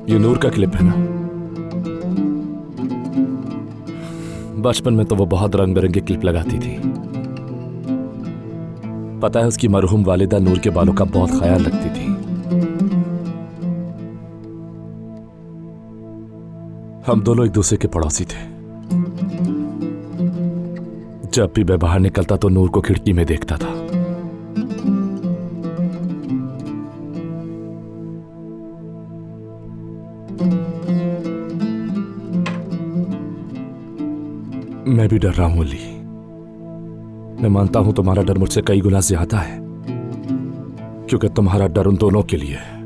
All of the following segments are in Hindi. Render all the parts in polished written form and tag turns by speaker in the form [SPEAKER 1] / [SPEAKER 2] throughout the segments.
[SPEAKER 1] ये नूर का क्लिप है ना? बचपन में तो वो बहुत रंग बिरंगे क्लिप लगाती थी। पता है, उसकी मरहूम वालिदा नूर के बालों का बहुत ख्याल रखती थी। हम दोनों एक दूसरे के पड़ोसी थे। जब भी मैं बाहर निकलता तो नूर को खिड़की में देखता था। मैं भी डर रहा हूं अली। मैं मानता हूं तुम्हारा डर मुझसे कई गुना ज्यादा है, क्योंकि तुम्हारा डर उन दोनों के लिए है,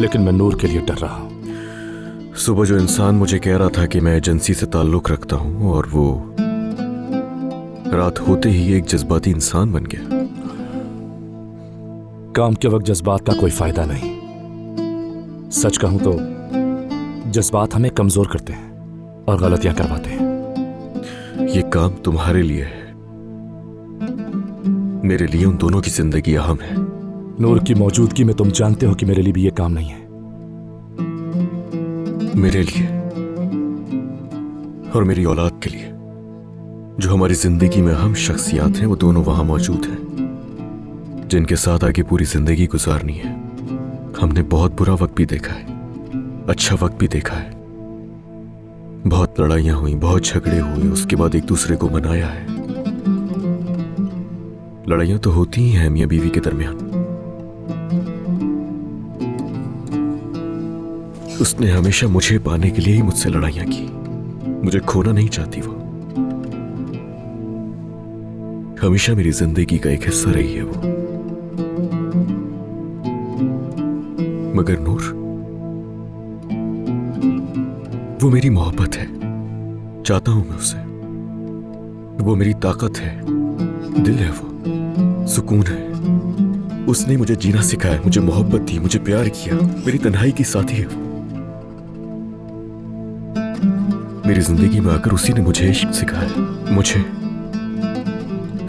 [SPEAKER 1] लेकिन मैं नूर के लिए डर रहा हूं।
[SPEAKER 2] सुबह जो इंसान मुझे कह रहा था कि मैं एजेंसी से ताल्लुक रखता हूं, और वो रात होते ही एक जज्बाती इंसान बन गया।
[SPEAKER 1] काम के वक्त जज्बात का कोई फायदा नहीं। सच कहूं तो जज्बात हमें कमजोर करते हैं और गलतियां करवाते हैं।
[SPEAKER 2] ये काम तुम्हारे लिए है, मेरे लिए उन दोनों की जिंदगी अहम है।
[SPEAKER 1] नूर की मौजूदगी में तुम जानते हो कि मेरे लिए भी ये काम नहीं है।
[SPEAKER 2] मेरे लिए और मेरी औलाद के लिए, जो हमारी जिंदगी में अहम शख्सियात हैं, वो दोनों वहां मौजूद हैं, जिनके साथ आगे पूरी जिंदगी गुजारनी है। हमने बहुत बुरा वक्त भी देखा है, अच्छा वक्त भी देखा है। बहुत लड़ाइयां हुई, बहुत झगड़े हुए, उसके बाद एक दूसरे को मनाया है। लड़ाइयां तो होती ही हैं मियां बीवी के दरमियान। उसने हमेशा मुझे पाने के लिए ही मुझसे लड़ाइयां की। मुझे खोना नहीं चाहती वो। हमेशा मेरी जिंदगी का एक हिस्सा रही है वो। मगर नूर, वो मेरी मोहब्बत है। चाहता हूं मैं उसे। वो मेरी ताकत है, दिल है, वो सुकून है। उसने मुझे जीना सिखाया, मुझे मोहब्बत दी, मुझे प्यार किया। मेरी तन्हाई की साथी है वो। मेरी जिंदगी में आकर उसी ने मुझे इश्क सिखाया, मुझे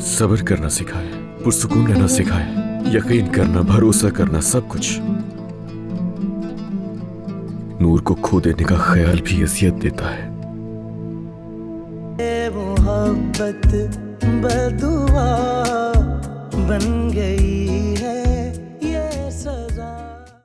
[SPEAKER 2] सब्र करना सिखाया, पुरसुकून रहना सिखाया, यकीन करना, भरोसा करना, सब कुछ। नूर को खो देने का ख्याल भी अज़ियत देता है।
[SPEAKER 3] मोहब्बत बदुआ बन गई है।